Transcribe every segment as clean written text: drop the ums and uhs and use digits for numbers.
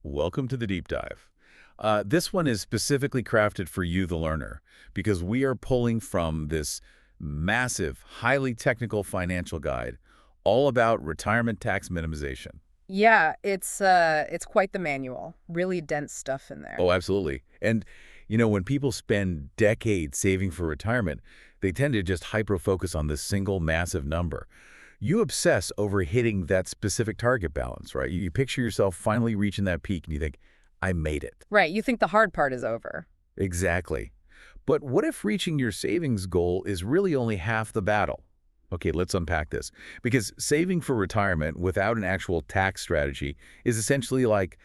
Welcome to the deep dive. This one is specifically crafted for you, the learner, because we are pulling from this massive, highly technical financial guide all about retirement tax minimization. Yeah, it's quite the manual. Really dense stuff in there. Oh, absolutely. And, when people spend decades saving for retirement, they tend to just hyper-focus on this single massive number. You obsess over hitting that specific target balance, right? You picture yourself finally reaching that peak and you think, I made it. Right, you think the hard part is over. Exactly. But what if reaching your savings goal is really only half the battle? Okay, let's unpack this. Because saving for retirement without an actual tax strategy is essentially like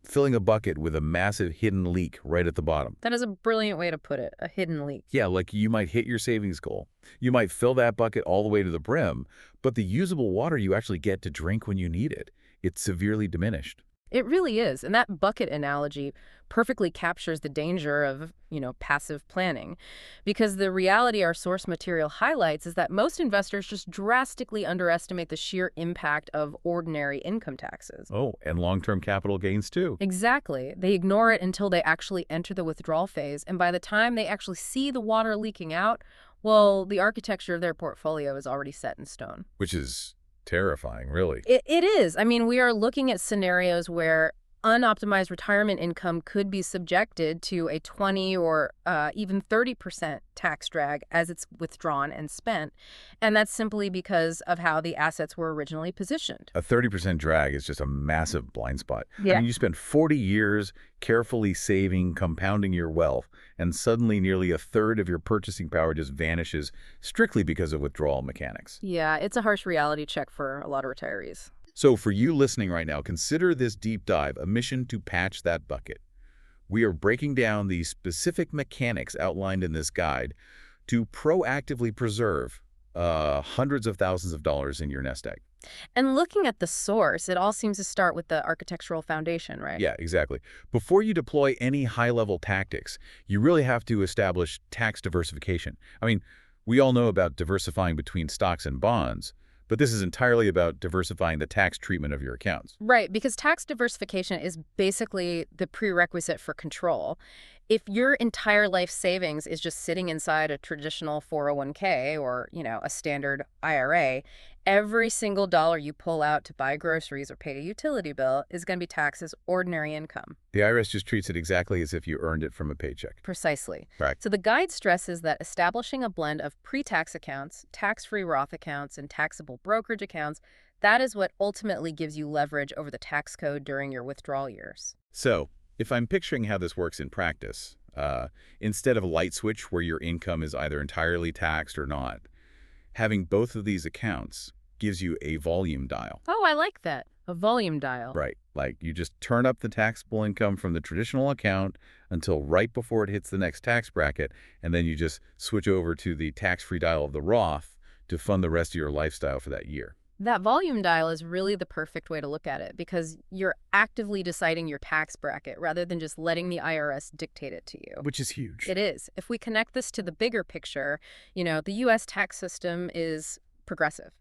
filling a bucket with a massive hidden leak right at the bottom. That is a brilliant way to put it, a hidden leak. Yeah, like you might hit your savings goal. You might fill that bucket all the way to the brim, but the usable water you actually get to drink when you need it, it's severely diminished. It really is. And that bucket analogy perfectly captures the danger of, passive planning. Because the reality our source material highlights is that most investors just drastically underestimate the sheer impact of ordinary income taxes. Oh, and long-term capital gains too. Exactly. They ignore it until they actually enter the withdrawal phase. And by the time they actually see the water leaking out, well, the architecture of their portfolio is already set in stone. Which is terrifying, really. It is. I mean, we are looking at scenarios where unoptimized retirement income could be subjected to a 20 or even 30% tax drag as it's withdrawn and spent. And that's simply because of how the assets were originally positioned. A 30% drag is just a massive blind spot. I Yeah. mean, you spend 40 years carefully saving, compounding your wealth, and suddenly nearly a third of your purchasing power just vanishes strictly because of withdrawal mechanics. Yeah, it's a harsh reality check for a lot of retirees. So for you listening right now, consider this deep dive a mission to patch that bucket. We are breaking down the specific mechanics outlined in this guide to proactively preserve hundreds of thousands of dollars in your nest egg. And looking at the source, it all seems to start with the architectural foundation, right? Yeah, exactly. Before you deploy any high-level tactics, you really have to establish tax diversification. I mean, we all know about diversifying between stocks and bonds, but this is entirely about diversifying the tax treatment of your accounts. Right, because tax diversification is basically the prerequisite for control. If your entire life savings is just sitting inside a traditional 401k or, a standard IRA, every single dollar you pull out to buy groceries or pay a utility bill is going to be taxed as ordinary income. The IRS just treats it exactly as if you earned it from a paycheck. Precisely. Right. So the guide stresses that establishing a blend of pre-tax accounts, tax-free Roth accounts, and taxable brokerage accounts, that is what ultimately gives you leverage over the tax code during your withdrawal years. So, if I'm picturing how this works in practice, instead of a light switch where your income is either entirely taxed or not, having both of these accounts gives you a volume dial. Oh, I like that. A volume dial. Right. Like you just turn up the taxable income from the traditional account until right before it hits the next tax bracket, and then you just switch over to the tax-free dial of the Roth to fund the rest of your lifestyle for that year. That volume dial is really the perfect way to look at it because you're actively deciding your tax bracket rather than just letting the IRS dictate it to you. Which is huge. It is. If we connect this to the bigger picture, the U.S. tax system is progressive.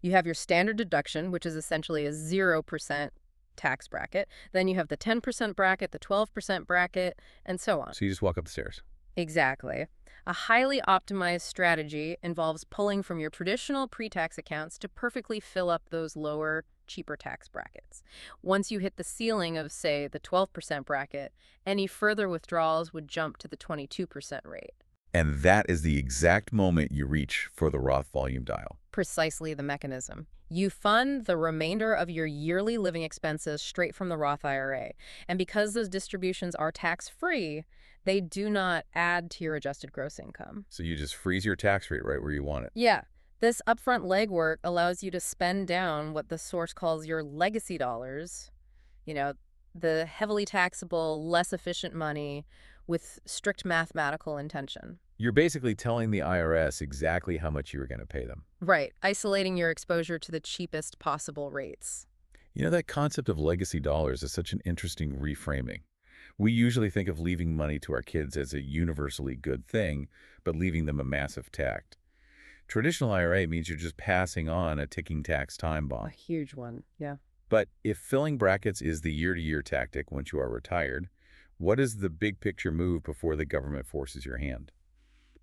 You have your standard deduction, which is essentially a 0% tax bracket. Then you have the 10% bracket, the 12% bracket, and so on. So you just walk up the stairs. Exactly. A highly optimized strategy involves pulling from your traditional pre-tax accounts to perfectly fill up those lower, cheaper tax brackets. Once you hit the ceiling of, say, the 12% bracket, any further withdrawals would jump to the 22% rate. And that is the exact moment you reach for the Roth volume dial. Precisely the mechanism. You fund the remainder of your yearly living expenses straight from the Roth IRA. And because those distributions are tax-free, they do not add to your adjusted gross income. So you just freeze your tax rate right where you want it. Yeah. This upfront legwork allows you to spend down what the source calls your legacy dollars, the heavily taxable, less efficient money with strict mathematical intention. You're basically telling the IRS exactly how much you were going to pay them. Right, isolating your exposure to the cheapest possible rates. That concept of legacy dollars is such an interesting reframing. We usually think of leaving money to our kids as a universally good thing, but leaving them a massive tax. Traditional IRA means you're just passing on a ticking tax time A bomb. huge one, yeah. But if filling brackets is the year-to-year tactic once you are retired, what is the big picture move before the government forces your hand?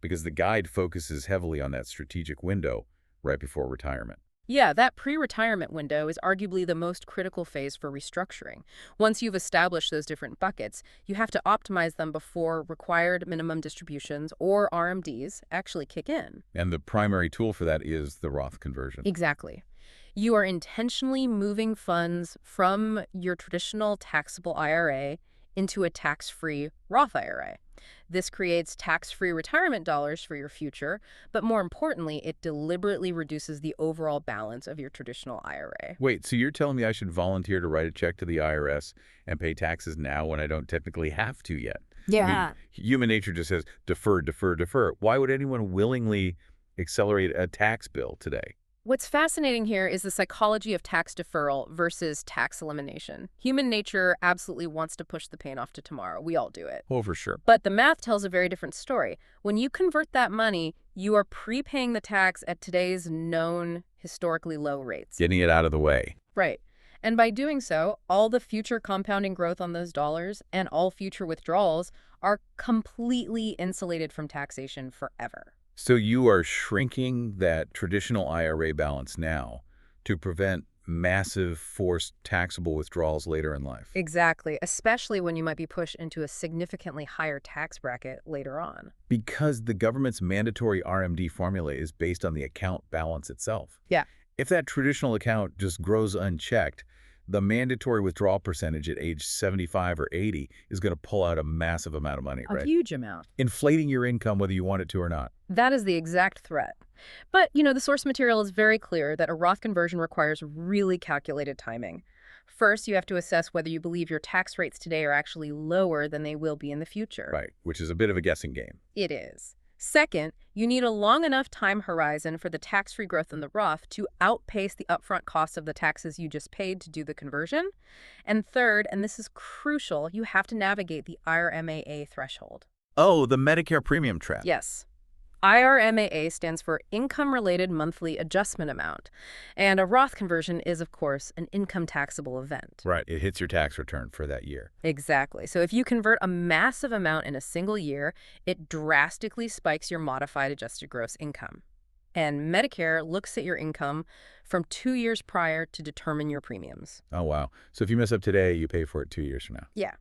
Because the guide focuses heavily on that strategic window right before retirement. Yeah, that pre-retirement window is arguably the most critical phase for restructuring. Once you've established those different buckets, you have to optimize them before required minimum distributions, or RMDs, actually kick in. And the primary tool for that is the Roth conversion. Exactly. You are intentionally moving funds from your traditional taxable IRA into a tax-free Roth IRA. This creates tax-free retirement dollars for your future, but more importantly, it deliberately reduces the overall balance of your traditional IRA. Wait, so you're telling me I should volunteer to write a check to the IRS and pay taxes now when I don't technically have to yet? I mean, Yeah. human nature just says defer, defer, defer. Why would anyone willingly accelerate a tax bill today? What's fascinating here is the psychology of tax deferral versus tax elimination. Human nature absolutely wants to push the pain off to tomorrow. We all do it. Oh, for sure. But the math tells a very different story. When you convert that money, you are prepaying the tax at today's known historically low rates. Getting it out of the way. Right. And by doing so, all the future compounding growth on those dollars and all future withdrawals are completely insulated from taxation forever. So you are shrinking that traditional IRA balance now to prevent massive forced taxable withdrawals later in life. Exactly, especially when you might be pushed into a significantly higher tax bracket later on. Because the government's mandatory RMD formula is based on the account balance itself. Yeah. If that traditional account just grows unchecked, the mandatory withdrawal percentage at age 75 or 80 is going to pull out a massive amount of money, A right? huge amount. Inflating your income whether you want it to or not. That is the exact threat. But, the source material is very clear that a Roth conversion requires really calculated timing. First, you have to assess whether you believe your tax rates today are actually lower than they will be in the future. Right, which is a bit of a guessing game. It is. Second, you need a long enough time horizon for the tax-free growth in the Roth to outpace the upfront cost of the taxes you just paid to do the conversion. And third, and this is crucial, you have to navigate the IRMAA threshold. Oh, the Medicare premium trap. Yes. IRMAA stands for Income-Related Monthly Adjustment Amount, and a Roth conversion is, of course, an income taxable event. Right, it hits your tax return for that year. Exactly. So if you convert a massive amount in a single year, it drastically spikes your modified adjusted gross income. And Medicare looks at your income from 2 years prior to determine your premiums. Oh, wow. So if you mess up today, you pay for it 2 years from now. Yeah.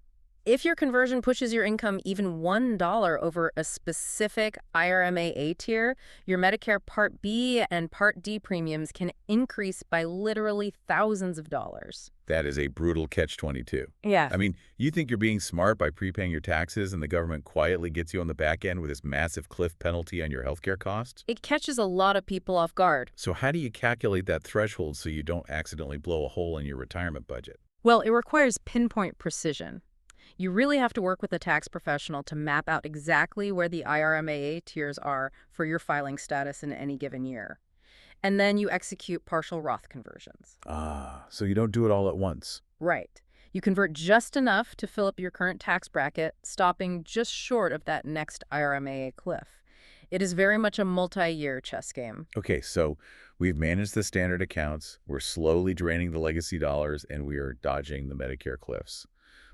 If your conversion pushes your income even $1 over a specific IRMAA tier, your Medicare Part B and Part D premiums can increase by literally thousands of dollars. That is a brutal catch-22. Yeah. I mean, you think you're being smart by prepaying your taxes and the government quietly gets you on the back end with this massive cliff penalty on your healthcare costs? It catches a lot of people off guard. So how do you calculate that threshold so you don't accidentally blow a hole in your retirement budget? Well, it requires pinpoint precision. You really have to work with a tax professional to map out exactly where the IRMAA tiers are for your filing status in any given year. And then you execute partial Roth conversions. Ah, so you don't do it all at once. Right. You convert just enough to fill up your current tax bracket, stopping just short of that next IRMAA cliff. It is very much a multi-year chess game. Okay, so we've managed the standard accounts, we're slowly draining the legacy dollars, and we are dodging the Medicare cliffs.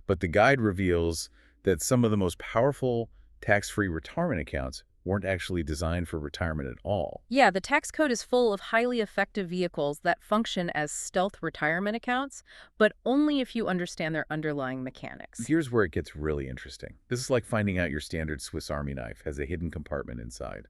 But the guide reveals that some of the most powerful tax-free retirement accounts weren't actually designed for retirement at all. Yeah, the tax code is full of highly effective vehicles that function as stealth retirement accounts, but only if you understand their underlying mechanics. Here's where it gets really interesting. This is like finding out your standard Swiss Army knife has a hidden compartment inside.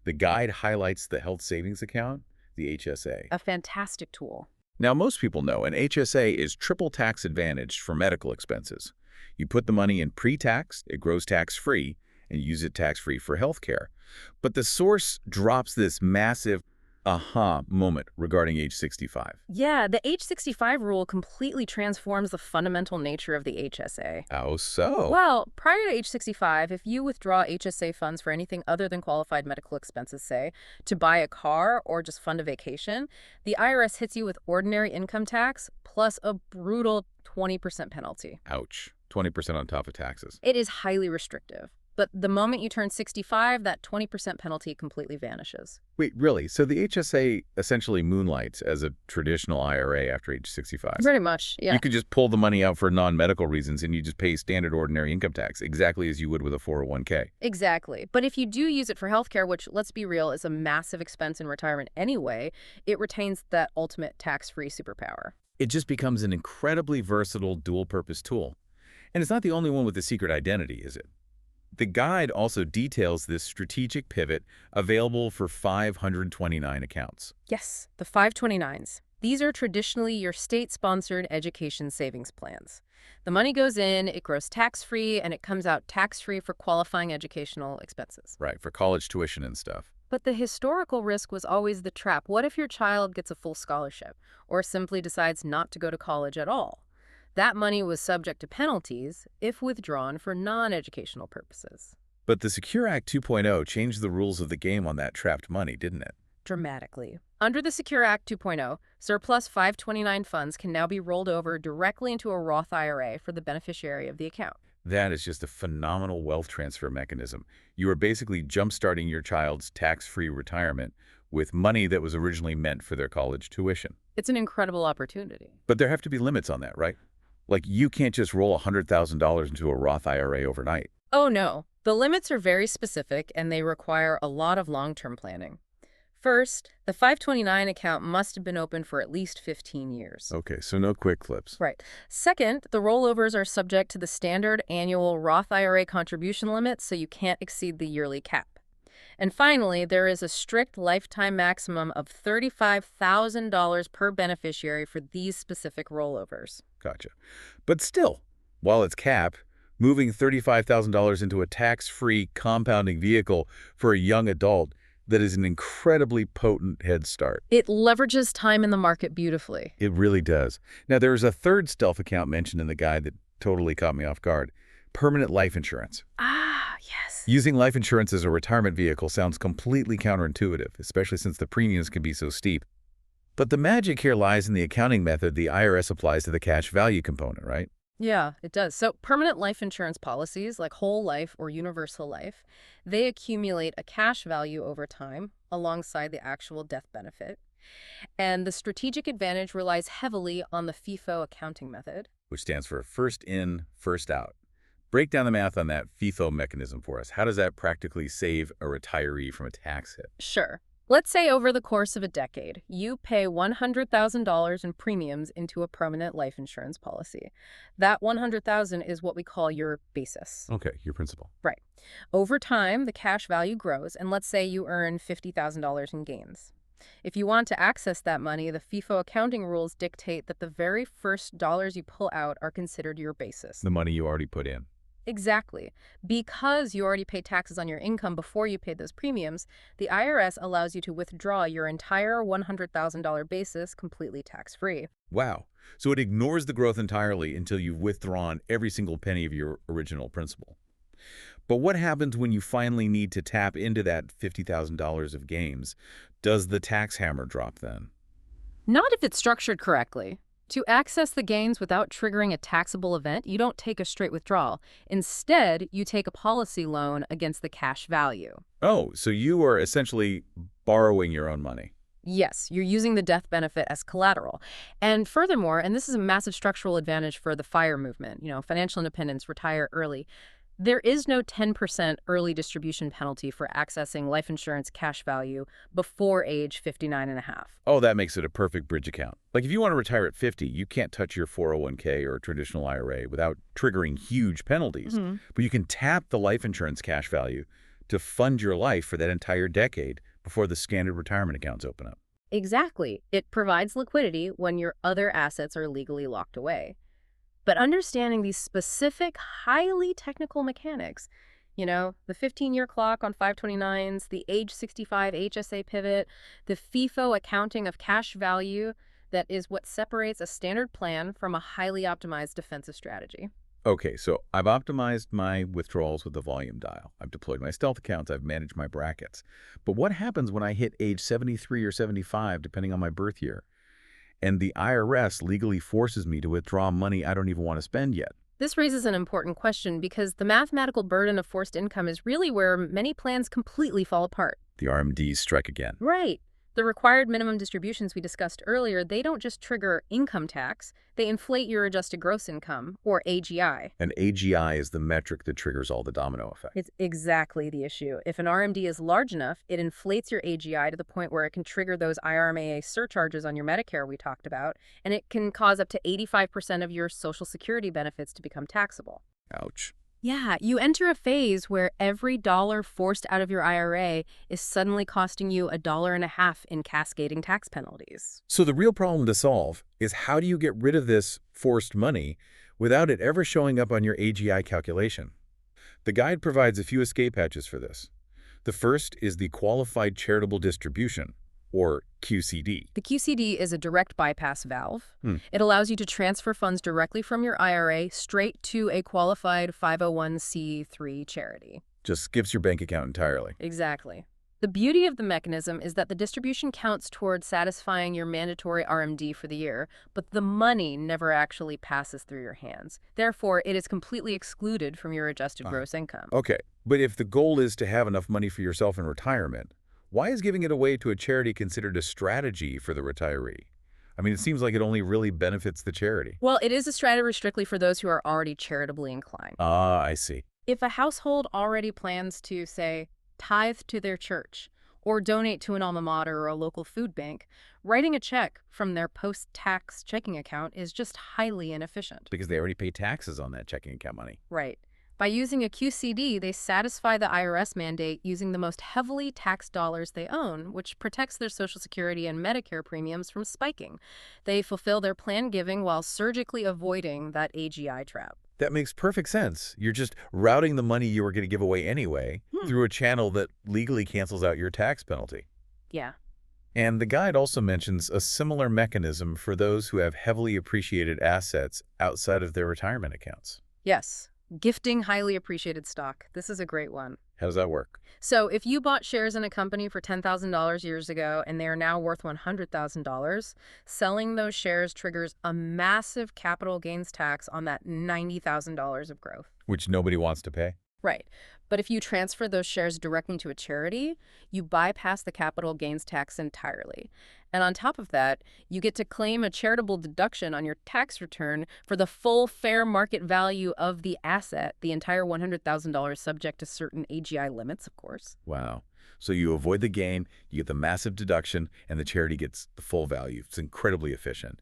The guide highlights the health savings account, the HSA. A fantastic tool. Now, most people know an HSA is triple tax advantaged for medical expenses. You put the money in pre-tax, it grows tax-free, and use it tax-free for healthcare. But the source drops this massive aha moment regarding age 65. Yeah, the age 65 rule completely transforms the fundamental nature of the HSA. How so? Well, prior to age 65, if you withdraw HSA funds for anything other than qualified medical expenses, say, to buy a car or just fund a vacation, the IRS hits you with ordinary income tax plus a brutal 20% penalty. Ouch. 20% on top of taxes. It is highly restrictive. But the moment you turn 65, that 20% penalty completely vanishes. Wait, really? So the HSA essentially moonlights as a traditional IRA after age 65? Pretty much, You yeah. could just pull the money out for non-medical reasons and you just pay standard ordinary income tax, exactly as you would with a 401k. Exactly. But if you do use it for healthcare, which, let's be real, is a massive expense in retirement anyway, it retains that ultimate tax-free superpower. It just becomes an incredibly versatile dual-purpose tool. And it's not the only one with a secret identity, is it? The guide also details this strategic pivot available for 529 accounts. Yes, the 529s. These are traditionally your state-sponsored education savings plans. The money goes in, it grows tax-free, and it comes out tax-free for qualifying educational expenses. Right, for college tuition and stuff. But the historical risk was always the trap. What if your child gets a full scholarship or simply decides not to go to college at all? That money was subject to penalties if withdrawn for non-educational purposes. But the Secure Act 2.0 changed the rules of the game on that trapped money, didn't it? Dramatically. Under the Secure Act 2.0, surplus 529 funds can now be rolled over directly into a Roth IRA for the beneficiary of the account. That is just a phenomenal wealth transfer mechanism. You are basically jump-starting your child's tax-free retirement with money that was originally meant for their college tuition. It's an incredible opportunity. But there have to be limits on that, right? Like, you can't just roll $100,000 into a Roth IRA overnight. Oh, no. The limits are very specific, and they require a lot of long-term planning. First, the 529 account must have been open for at least 15 years. Okay, so no quick flips. Right. Second, the rollovers are subject to the standard annual Roth IRA contribution limit, so you can't exceed the yearly cap. And finally, there is a strict lifetime maximum of $35,000 per beneficiary for these specific rollovers. Gotcha. But still, while it's capped, moving $35,000 into a tax-free compounding vehicle for a young adult, that is an incredibly potent head start. It leverages time in the market beautifully. It really does. Now, there is a third stealth account mentioned in the guide that totally caught me off guard. Permanent life insurance. Ah, yes. Using life insurance as a retirement vehicle sounds completely counterintuitive, especially since the premiums can be so steep. But the magic here lies in the accounting method the IRS applies to the cash value component, right? Yeah, it does. So permanent life insurance policies, like whole life or universal life, they accumulate a cash value over time alongside the actual death benefit. And the strategic advantage relies heavily on the FIFO accounting method. Which stands for first in, first out. Break down the math on that FIFO mechanism for us. How does that practically save a retiree from a tax hit? Sure. Let's say over the course of a decade, you pay $100,000 in premiums into a permanent life insurance policy. That $100,000 is what we call your basis. Okay, your principal. Right. Over time, the cash value grows, and let's say you earn $50,000 in gains. If you want to access that money, the FIFO accounting rules dictate that the very first dollars you pull out are considered your basis. The money you already put in. Exactly. Because you already paid taxes on your income before you paid those premiums, the IRS allows you to withdraw your entire $100,000 basis completely tax-free. Wow. So it ignores the growth entirely until you've withdrawn every single penny of your original principal. But what happens when you finally need to tap into that $50,000 of gains? Does the tax hammer drop then? Not if it's structured correctly. To access the gains without triggering a taxable event, you don't take a straight withdrawal. Instead, you take a policy loan against the cash value. Oh, so you are essentially borrowing your own money. Yes, you're using the death benefit as collateral. And furthermore, and this is a massive structural advantage for the FIRE movement, financial independence, retire early, there is no 10% early distribution penalty for accessing life insurance cash value before age 59 and a half. Oh, that makes it a perfect bridge account. Like if you want to retire at 50, you can't touch your 401k or a traditional IRA without triggering huge penalties. But you can tap the life insurance cash value to fund your life for that entire decade before the standard retirement accounts open up. Exactly. It provides liquidity when your other assets are legally locked away. But understanding these specific, highly technical mechanics, the 15-year clock on 529s, the age 65 HSA pivot, the FIFO accounting of cash value, that is what separates a standard plan from a highly optimized defensive strategy. Okay, so I've optimized my withdrawals with the volume dial. I've deployed my stealth accounts. I've managed my brackets. But what happens when I hit age 73 or 75, depending on my birth year? And the IRS legally forces me to withdraw money I don't even want to spend yet? This raises an important question because the mathematical burden of forced income is really where many plans completely fall apart. The RMDs strike again. Right. The required minimum distributions we discussed earlier, they don't just trigger income tax, they inflate your adjusted gross income, or AGI. And AGI is the metric that triggers all the domino effect. It's exactly the issue. If an RMD is large enough, it inflates your AGI to the point where it can trigger those IRMAA surcharges on your Medicare we talked about, and it can cause up to 85% of your Social Security benefits to become taxable. Ouch. Yeah, you enter a phase where every dollar forced out of your IRA is suddenly costing you $1.50 in cascading tax penalties. So the real problem to solve is how do you get rid of this forced money without it ever showing up on your AGI calculation? The guide provides a few escape hatches for this. The first is the Qualified Charitable Distribution, or QCD. The QCD is a direct bypass valve. It allows you to transfer funds directly from your IRA straight to a qualified 501c3 charity. Just skips your bank account entirely. Exactly. The beauty of the mechanism is that the distribution counts towards satisfying your mandatory RMD for the year, but the money never actually passes through your hands. Therefore, it is completely excluded from your adjusted gross income. Okay, but if the goal is to have enough money for yourself in retirement, why is giving it away to a charity considered a strategy for the retiree? I mean, it seems like it only really benefits the charity. Well, it is a strategy strictly for those who are already charitably inclined. Ah, I see. If a household already plans to, say, tithe to their church or donate to an alma mater or a local food bank, writing a check from their post-tax checking account is just highly inefficient. Because they already pay taxes on that checking account money. Right. By using a QCD, they satisfy the IRS mandate using the most heavily taxed dollars they own, which protects their Social Security and Medicare premiums from spiking. They fulfill their plan giving while surgically avoiding that AGI trap. That makes perfect sense. You're just routing the money you were going to give away anyway through a channel that legally cancels out your tax penalty. Yeah. And the guide also mentions a similar mechanism for those who have heavily appreciated assets outside of their retirement accounts. Yes. Gifting highly appreciated stock. This is a great one. How does that work? So if you bought shares in a company for $10,000 years ago and they are now worth $100,000, selling those shares triggers a massive capital gains tax on that $90,000 of growth. Which nobody wants to pay? Right. But if you transfer those shares directly to a charity, you bypass the capital gains tax entirely. And on top of that, you get to claim a charitable deduction on your tax return for the full fair market value of the asset, the entire $100,000 subject to certain AGI limits, of course. Wow. So you avoid the gain, you get the massive deduction, and the charity gets the full value. It's incredibly efficient.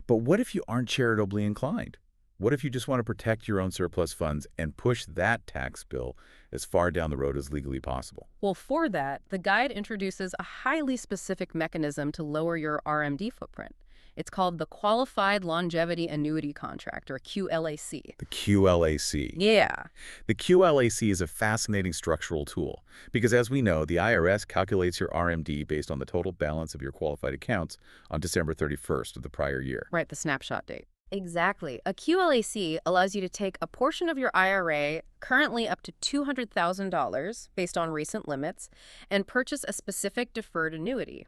But what if you aren't charitably inclined? What if you just want to protect your own surplus funds and push that tax bill as far down the road as legally possible? Well, for that, the guide introduces a highly specific mechanism to lower your RMD footprint. It's called the Qualified Longevity Annuity Contract, or QLAC. The QLAC. Yeah. The QLAC is a fascinating structural tool because, as we know, the IRS calculates your RMD based on the total balance of your qualified accounts on December 31st of the prior year. Right, the snapshot date. Exactly. A QLAC allows you to take a portion of your IRA, currently up to $200,000 based on recent limits, and purchase a specific deferred annuity.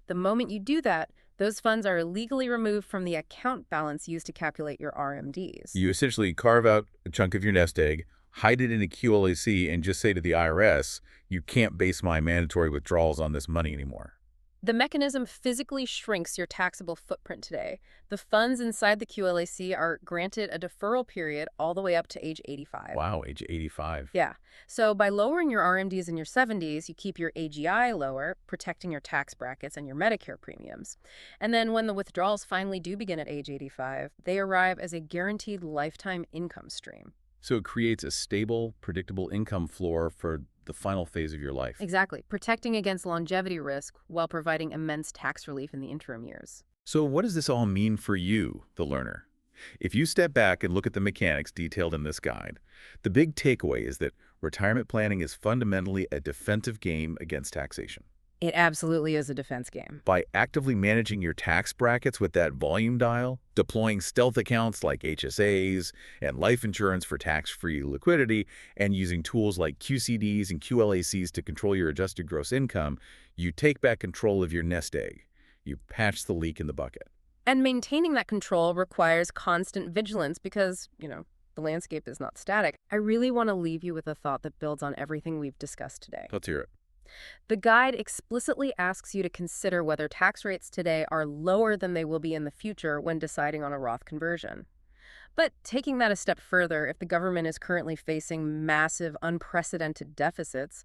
The moment you do that, those funds are legally removed from the account balance used to calculate your RMDs. You essentially carve out a chunk of your nest egg, hide it in a QLAC, and just say to the IRS, you can't base my mandatory withdrawals on this money anymore. The mechanism physically shrinks your taxable footprint today. The funds inside the QLAC are granted a deferral period all the way up to age 85. Wow, age 85. Yeah. So by lowering your RMDs in your 70s, you keep your AGI lower, protecting your tax brackets and your Medicare premiums. And then when the withdrawals finally do begin at age 85, they arrive as a guaranteed lifetime income stream. So it creates a stable, predictable income floor for the final phase of your life. Exactly. Protecting against longevity risk while providing immense tax relief in the interim years. So what does this all mean for you, the learner? If you step back and look at the mechanics detailed in this guide, the big takeaway is that retirement planning is fundamentally a defensive game against taxation. It absolutely is a defense game. By actively managing your tax brackets with that volume dial, deploying stealth accounts like HSAs and life insurance for tax-free liquidity, and using tools like QCDs and QLACs to control your adjusted gross income, you take back control of your nest egg. You patch the leak in the bucket. And maintaining that control requires constant vigilance because, The landscape is not static. I really want to leave you with a thought that builds on everything we've discussed today. Let's hear it. The guide explicitly asks you to consider whether tax rates today are lower than they will be in the future when deciding on a Roth conversion. But taking that a step further, if the government is currently facing massive, unprecedented deficits,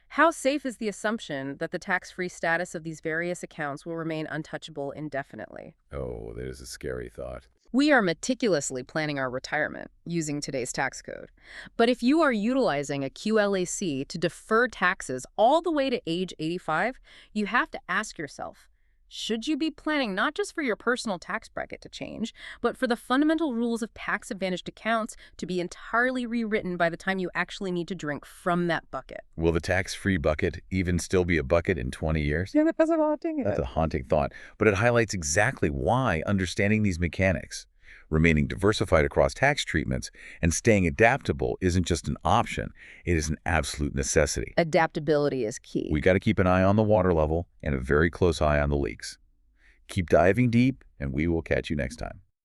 how safe is the assumption that the tax-free status of these various accounts will remain untouchable indefinitely? Oh, that is a scary thought. We are meticulously planning our retirement using today's tax code. But if you are utilizing a QLAC to defer taxes all the way to age 85, you have to ask yourself, should you be planning not just for your personal tax bracket to change, but for the fundamental rules of tax-advantaged accounts to be entirely rewritten by the time you actually need to drink from that bucket? Will the tax-free bucket even still be a bucket in 20 years? Yeah, that's haunting. That's a haunting thought, but it highlights exactly why understanding these mechanics, remaining diversified across tax treatments, and staying adaptable isn't just an option, it is an absolute necessity. Adaptability is key. We got to keep an eye on the water level and a very close eye on the leaks. Keep diving deep, and we will catch you next time.